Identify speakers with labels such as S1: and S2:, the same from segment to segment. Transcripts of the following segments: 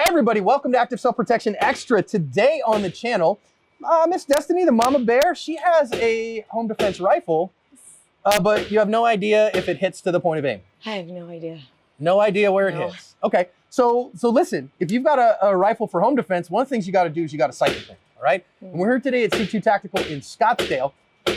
S1: everybody, welcome to Active Self-Protection Extra. Today on the channel, Miss Destiny, the mama bear, she has a home defense rifle, but you have no idea if it hits to the point of aim.
S2: I have no idea.
S1: No idea where it hits. Okay, so listen, if you've got a rifle for home defense, one of the things you got to do is you got to sight the thing, all right? And we're here today at C2 Tactical in Scottsdale,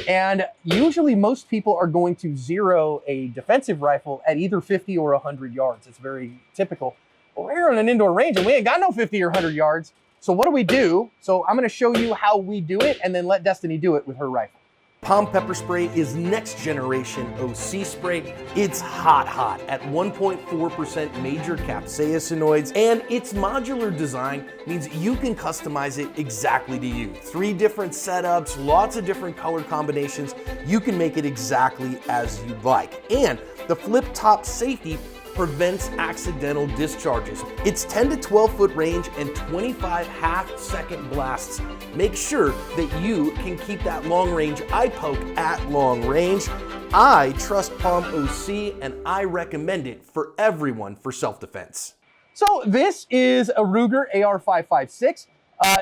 S1: and usually most people are going to zero a defensive rifle at either 50 or 100 yards. It's very typical. But we're here on an indoor range and we ain't got no 50 or 100 yards. So what do we do? So I'm going to show you how we do it and then let Destiny do it with her rifle. Palm pepper spray is next generation OC spray. It's hot at 1.4% major capsaicinoids, and its modular design means you can customize it exactly to you. 3 different setups, lots of different color combinations. You can make it exactly as you like. And the flip top safety prevents accidental discharges. It's 10 to 12 foot range and 25 half-second blasts. Make sure that you can keep that long range eye poke at long range. I trust Palm OC and I recommend it for everyone for self-defense. So this is a Ruger AR556.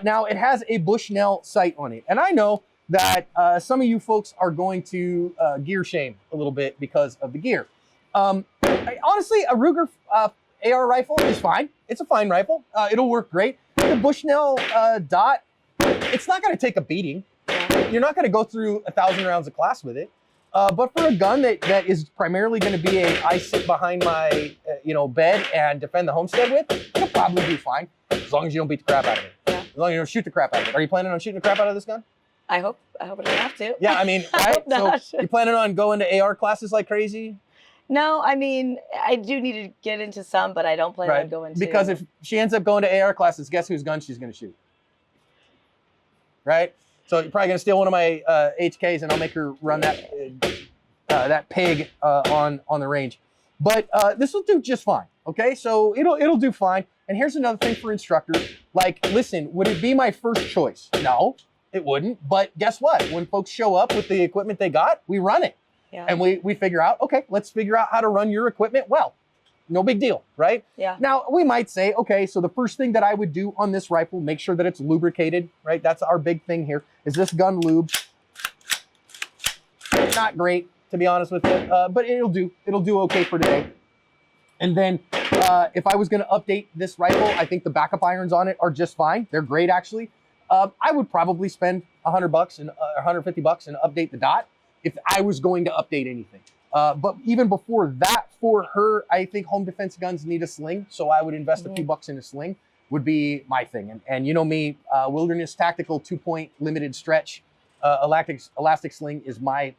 S1: Now it has a Bushnell sight on it. And I know that some of you folks are going to gear shame a little bit because of the gear. Honestly, a Ruger AR rifle is fine. It's a fine rifle. It'll work great. The Bushnell dot, it's not going to take a beating. You're not going to go through 1,000 rounds of class with it. But for a gun that is primarily going to be I sit behind my bed and defend the homestead with, it'll probably do fine as long as you don't beat the crap out of it. Yeah. As long as you don't shoot the crap out of it. Are you planning on shooting the crap out of this gun?
S2: I hope I don't have to.
S1: Yeah, I mean, right? So you planning on going to AR classes like crazy?
S2: No, I mean, I do need to get into some, but I don't plan on going to.
S1: Because if she ends up going to AR classes, guess whose gun she's going to shoot? Right? So you're probably going to steal one of my HKs and I'll make her run that pig on the range. But this will do just fine, okay? So it'll do fine. And here's another thing for instructors. Like, listen, would it be my first choice? No, it wouldn't. But guess what? When folks show up with the equipment they got, we run it. Yeah. And we figure out, okay, let's figure out how to run your equipment well. No big deal, right? Yeah. Now, we might say, okay, so the first thing that I would do on this rifle, make sure that it's lubricated, right? That's our big thing here. Is this gun lube? Not great, to be honest with you, but it'll do okay for today. And then if I was going to update this rifle, I think the backup irons on it are just fine. They're great, actually. I would probably spend $100 and $150 and update the dot if I was going to update anything. But even before that, for her, I think home defense guns need a sling. So I would invest a few bucks in a sling would be my thing. And you know me, Wilderness Tactical 2-point limited stretch elastic sling is my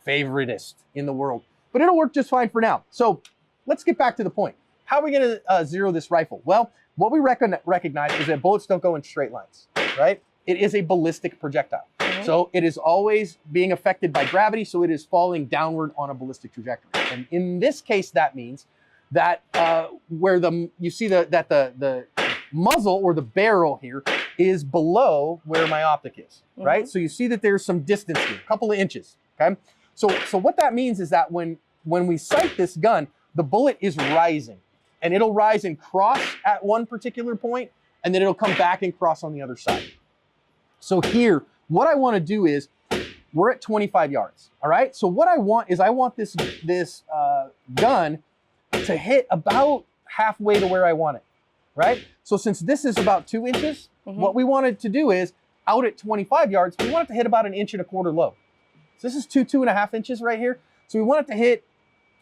S1: favoritist in the world. But it'll work just fine for now. So let's get back to the point. How are we going to zero this rifle? Well, what we recognize is that bullets don't go in straight lines, right? It is a ballistic projectile. So it is always being affected by gravity, so it is falling downward on a ballistic trajectory. And in this case, that means that where you see that the muzzle or the barrel here is below where my optic is, right? So you see that there's some distance here, a couple of inches, okay? So what that means is that when we sight this gun, the bullet is rising, and it'll rise and cross at one particular point, and then it'll come back and cross on the other side. So here, what I want to do is, we're at 25 yards, all right? So what I want is this gun to hit about halfway to where I want it, right? So since this is about 2 inches, what we wanted to do is, out at 25 yards, we want it to hit about 1.25 inches low. So this is 2.5 inches right here. So we want it to hit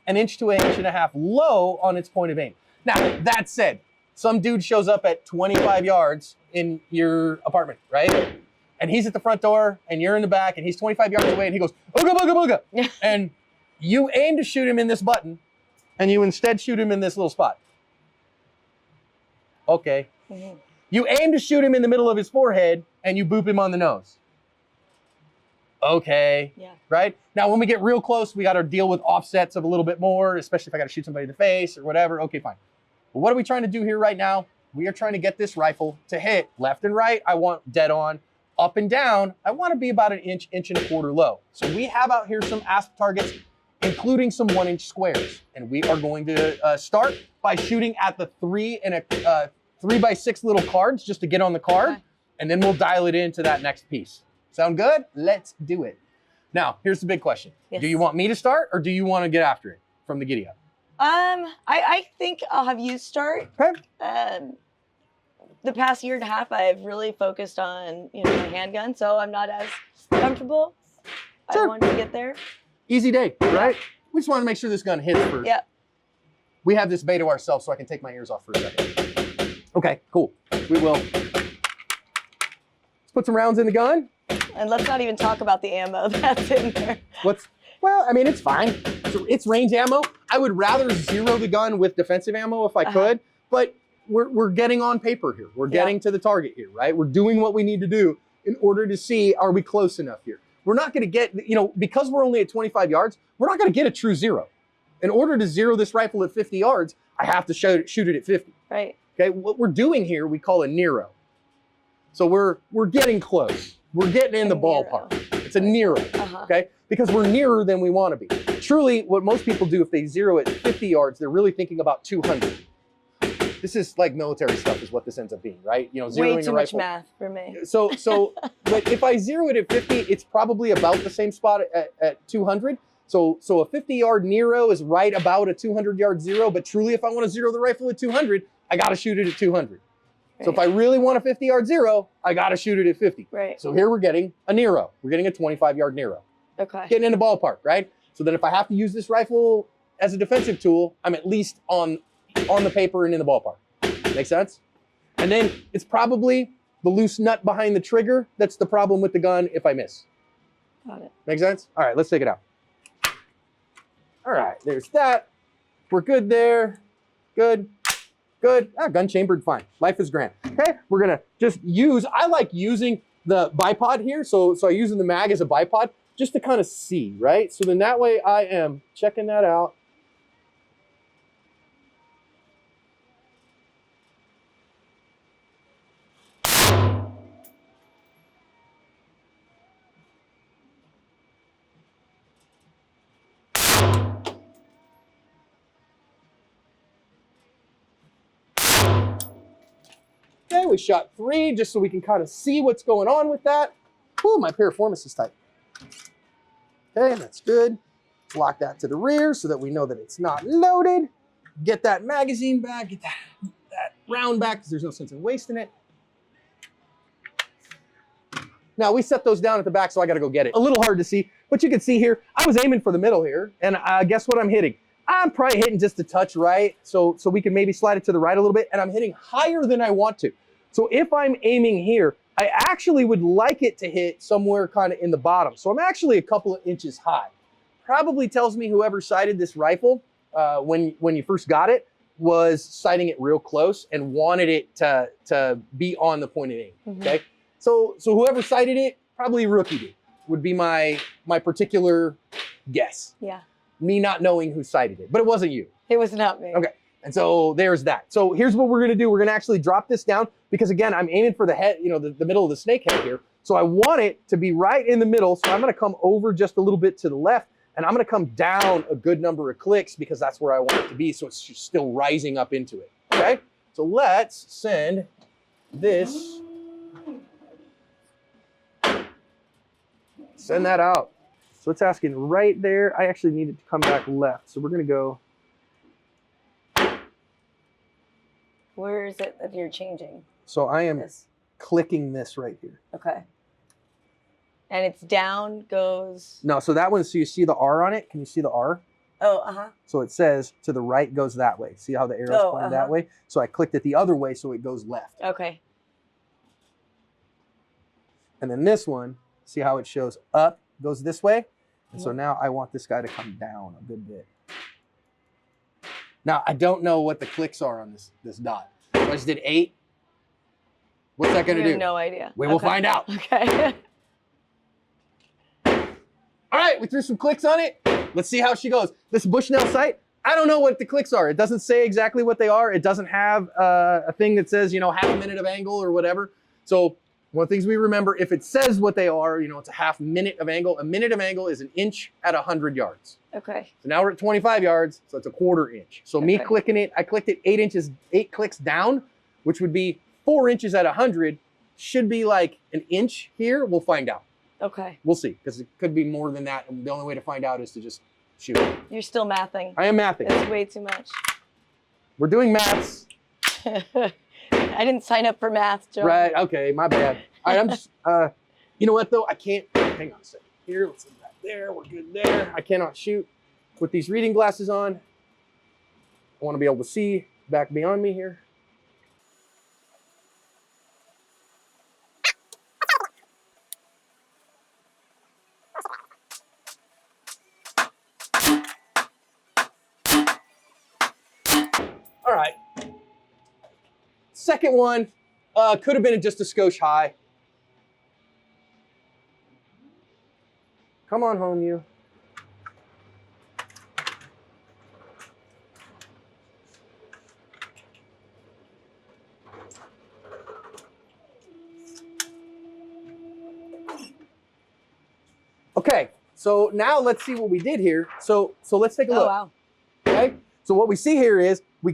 S1: 1 inch to 1.5 inches low on its point of aim. Now, that said, some dude shows up at 25 yards in your apartment, right? And he's at the front door, and you're in the back, and he's 25 yards away, and he goes, ooga, booga, booga. And you aim to shoot him in this button, and you instead shoot him in this little spot. Okay. You aim to shoot him in the middle of his forehead, and you boop him on the nose. Okay. Yeah. Right? Now, when we get real close, we got to deal with offsets of a little bit more, especially if I got to shoot somebody in the face or whatever. Okay, fine. But what are we trying to do here right now? We are trying to get this rifle to hit left and right. I want dead on. Up and down, I want to be about 1 inch, 1.25 inches low. So we have out here some ASP targets, including some 1-inch squares. And we are going to start by shooting at the 3 3x6 little cards just to get on the card,
S2: Okay.
S1: and then we'll dial it into that next piece. Sound good? Let's do it. Now, here's the big question.
S2: Yes.
S1: Do you want me to start, or do you want to get after it from the giddy up?
S2: I think I'll have you start.
S1: Okay.
S2: The past year and a half, I've really focused on my handgun, so I'm not as comfortable.
S1: Sure.
S2: I want to get there.
S1: Easy day, right? We just want to make sure this gun hits first.
S2: Yeah.
S1: We have this beta ourselves, so I can take my ears off for a second. Okay, cool. We will. Let's put some rounds in the gun.
S2: And let's not even talk about the ammo that's in there.
S1: Well, I mean, it's fine. It's range ammo. I would rather zero the gun with defensive ammo if I could, but we're getting on paper here. We're getting to the target here, right? We're doing what we need to do in order to see, are we close enough here? We're not going to get, because we're only at 25 yards, we're not going to get a true zero. In order to zero this rifle at 50 yards, I have to shoot it at 50.
S2: Right.
S1: Okay, what we're doing here, we call a Nero. So we're getting close. We're getting in the ballpark. It's a Nero, okay? Because we're nearer than we want to be. Truly, what most people do if they zero at 50 yards, they're really thinking about 200. This is like military stuff is what this ends up being, right? Zeroing
S2: Way too
S1: a
S2: much
S1: rifle.
S2: math for me.
S1: So, but if I zero it at 50, it's probably about the same spot at 200. So a 50-yard Nero is right about a 200-yard zero, but truly if I want to zero the rifle at 200, I got to shoot it at 200. Right. So if I really want a 50-yard zero, I got to shoot it at 50.
S2: Right.
S1: So here we're getting a Nero. We're getting a 25-yard Nero.
S2: Okay.
S1: Getting in the ballpark, right? So then if I have to use this rifle as a defensive tool, I'm at least on the paper and in the ballpark. Make sense? And then it's probably the loose nut behind the trigger that's the problem with the gun if I miss.
S2: Got it.
S1: Make sense? All right, let's take it out. All right, there's that. We're good there. Good. Good. Gun chambered, fine. Life is grand. Okay, we're gonna just I like using the bipod here. So I use the mag as a bipod just to kind of see, right? So then that way I am checking that out. Okay, we shot 3 just so we can kind of see what's going on with that. Ooh, my piriformis is tight. Okay, that's good. Lock that to the rear so that we know that it's not loaded. Get that magazine back, get that round back because there's no sense in wasting it. Now we set those down at the back, so I gotta go get it. A little hard to see, but you can see here, I was aiming for the middle here, and guess what I'm hitting? I'm probably hitting just a touch right, so we can maybe slide it to the right a little bit, and I'm hitting higher than I want to. So if I'm aiming here, I actually would like it to hit somewhere kind of in the bottom. So I'm actually a couple of inches high. Probably tells me whoever sighted this rifle when you first got it was sighting it real close and wanted it to be on the point of aim, okay? So whoever sighted it, probably rookied it, would be my particular guess.
S2: Yeah.
S1: Me not knowing who sighted it, but it wasn't you.
S2: It was not me.
S1: Okay, and so there's that. So here's what we're gonna do. We're gonna actually drop this down because again, I'm aiming for the head, the middle of the snake head here. So I want it to be right in the middle. So I'm gonna come over just a little bit to the left and I'm gonna come down a good number of clicks because that's where I want it to be. So it's just still rising up into it, okay? So let's send this, send that out. So it's asking right there. I actually need it to come back left. So we're gonna go.
S2: Where is it that you're changing?
S1: So I am clicking this right here.
S2: Okay. And it's down goes.
S1: No, so that one, so you see the R on it? Can you see the R?
S2: Oh,
S1: So it says to the right goes that way. See how the arrow's pointing that way? So I clicked it the other way so it goes left.
S2: Okay.
S1: And then this one, see how it shows up, goes this way? And so now I want this guy to come down a good bit. Now, I don't know what the clicks are on this dot. So I just did 8. What's that gonna do?
S2: I have no idea.
S1: We will find out.
S2: Okay.
S1: All right, we threw some clicks on it. Let's see how she goes. This Bushnell sight, I don't know what the clicks are. It doesn't say exactly what they are. It doesn't have a thing that says, half a minute of angle or whatever. So one of the things we remember, if it says what they are, it's a half minute of angle. A minute of angle is an inch at 100 yards.
S2: Okay.
S1: So now we're at 25 yards, so it's a 1/4 inch. So me clicking it, I clicked it 8 clicks down. which would be 4 inches at 100, should be like an inch here. We'll find out.
S2: Okay.
S1: We'll see, because it could be more than that. And the only way to find out is to just shoot.
S2: You're still mathing.
S1: I am mathing.
S2: It's way too much.
S1: We're doing maths.
S2: I didn't sign up for math, Joe.
S1: Right, okay, my bad. All right, I'm just, you know what though? I can't, hang on a second. Here, let's see that there, we're good there. I cannot shoot with these reading glasses on. I want to be able to see back beyond me here. All right. Second one could have been just a skosh high. Come on home, you. Okay, so now let's see what we did here. So let's take a look.
S2: Oh, wow.
S1: Okay, so what we see here is we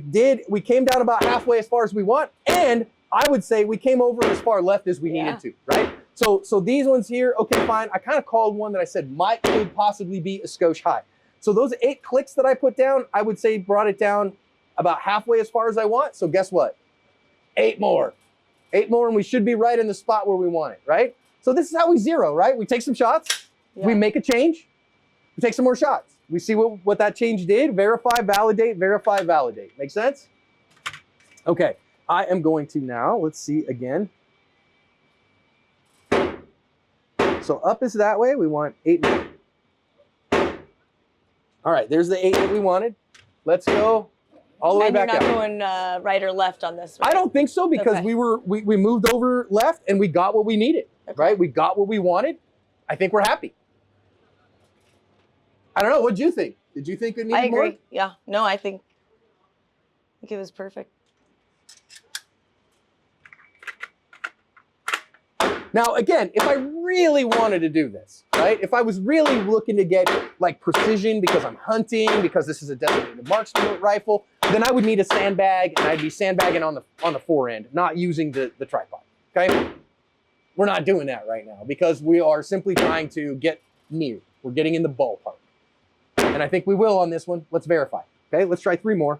S1: came down about halfway as far as we want, and I would say we came over as far left as we needed to, right? So these ones here, okay, fine. I kind of called one that I said could possibly be a skosh high. So those 8 clicks that I put down, I would say brought it down about halfway as far as I want. So guess what? 8 more. 8 more, and we should be right in the spot where we want it, right? So this is how we zero, right? We take some shots, we make a change, we take some more shots. We see what that change did, verify, validate, verify, validate. Make sense? Okay, I am going to now, let's see again. So up is that way, we want 8 more. All right, there's the 8 that we wanted. Let's go all the way back out.
S2: And you're not going right or left on this, right?
S1: I don't think so, because we moved over left and we got what we needed, right? We got what we wanted. I think we're happy. I don't know, what'd you think? Did you think it needed more?
S2: I agree, yeah. No, I think it was perfect.
S1: Now, again, if I really wanted to do this, right? If I was really looking to get like precision because I'm hunting, because this is a designated marksman rifle, then I would need a sandbag, and I'd be sandbagging on the fore end, not using the tripod, okay? We're not doing that right now because we are simply trying to get near. We're getting in the ballpark. And I think we will on this one. Let's verify, okay? Let's try 3 more.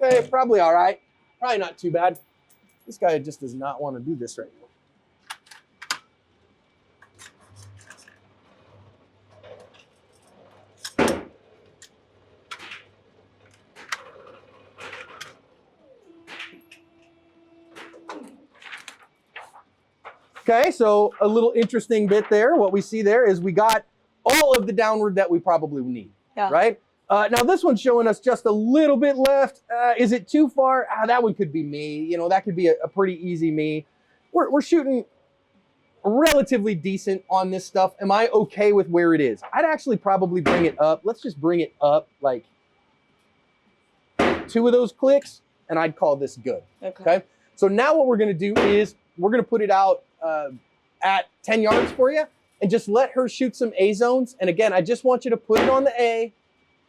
S1: Okay, probably all right. Probably not too bad. This guy just does not want to do this right now. Okay, so a little interesting bit there. What we see there is we got all of the downward that we probably need, right? Now this one's showing us just a little bit left. Is it too far? That one could be me. You know, that could be a pretty easy me. We're shooting relatively decent on this stuff. Am I okay with where it is? I'd actually probably bring it up. Let's just bring it up like 2 of those clicks, and I'd call this good. Okay. So now what we're gonna do is we're gonna put it out at 10 yards for you and just let her shoot some A zones. And again, I just want you to put it on the A,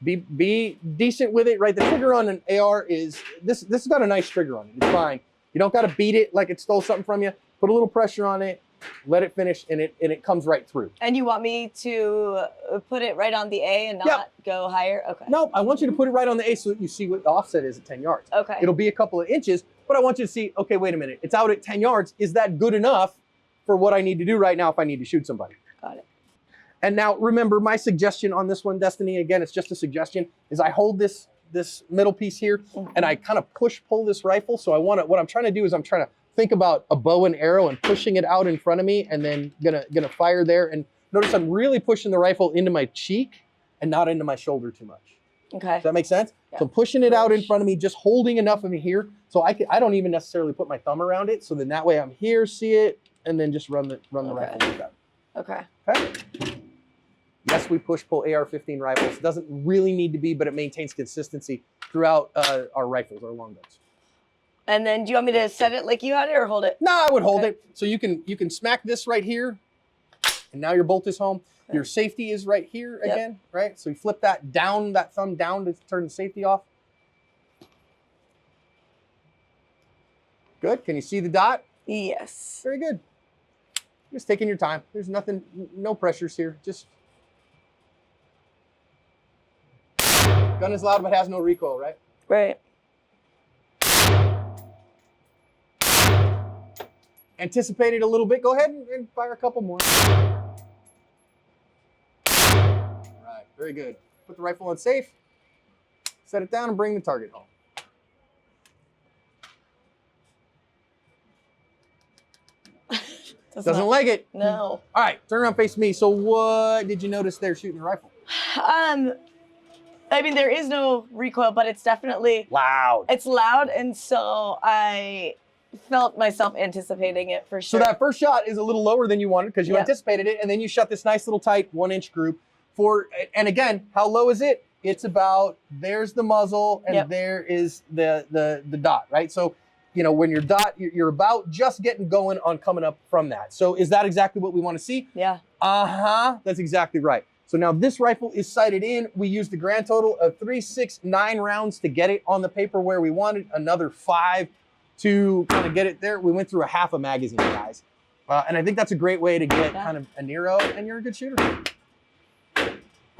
S1: be decent with it, right? The trigger on an AR is, this has got a nice trigger on it, it's fine. You don't gotta beat it like it stole something from you. Put a little pressure on it, let it finish, and it comes right through.
S2: And you want me to put it right on the A and not go higher? Okay.
S1: No, I want you to put it right on the A so that you see what the offset is at 10 yards.
S2: Okay.
S1: It'll be a couple of inches, but I want you to see, okay, wait a minute, it's out at 10 yards. Is that good enough for what I need to do right now if I need to shoot somebody?
S2: Got it.
S1: And now remember, my suggestion on this one, Destiny, again, it's just a suggestion, is I hold this middle piece here and I kind of pull this rifle. So what I'm trying to do is I'm trying to think about a bow and arrow and pushing it out in front of me and then gonna fire there. And notice I'm really pushing the rifle into my cheek and not into my shoulder too much. Okay. Does that make sense? Yeah. So pushing it out in front of me, just holding enough of me here. So I don't even necessarily put my thumb around it. So then that way I'm here, see it, and then just run the rifle like that. Okay. Yes, we push-pull AR15 rifles. It doesn't really need to be, but it maintains consistency throughout our rifles, our long guns.
S2: And then do you want me to set it like you had it or hold it?
S1: No, I would hold it. So you can smack this right here And now your bolt is home. Your safety is right here again, right? So you flip that down, that thumb down to turn the safety off. Good. Can you see the dot?
S2: Yes.
S1: Very good. Just taking your time. There's nothing, no pressures here. Just gun is loud but has no recoil, right?
S2: Right.
S1: Anticipate it a little bit. Go ahead and fire a couple more. All right, very good. Put the rifle on safe. Set it down and bring the target home. Doesn't like it.
S2: No.
S1: All right, turn around, face me. So what did you notice there shooting the rifle?
S2: I mean, there is no recoil, but it's definitely
S1: Loud.
S2: It's loud, and so I felt myself anticipating it for
S1: So
S2: sure.
S1: that first shot is a little lower than you wanted because you anticipated it, and then you shot this nice little tight 1-inch group for, and again, how low is it? It's about, there's the muzzle and there is the dot, right? So, you know, when your dot, you're about just getting going on coming up from that. So is that exactly what we want to see?
S2: Yeah.
S1: That's exactly right. So now this rifle is sighted in. We used a grand total of 3, 6, 9 rounds to get it on the paper where we wanted, another 5 to kind of get it there. We went through a half a magazine, guys. And I think that's a great way to get kind of a Nero, and you're a good shooter.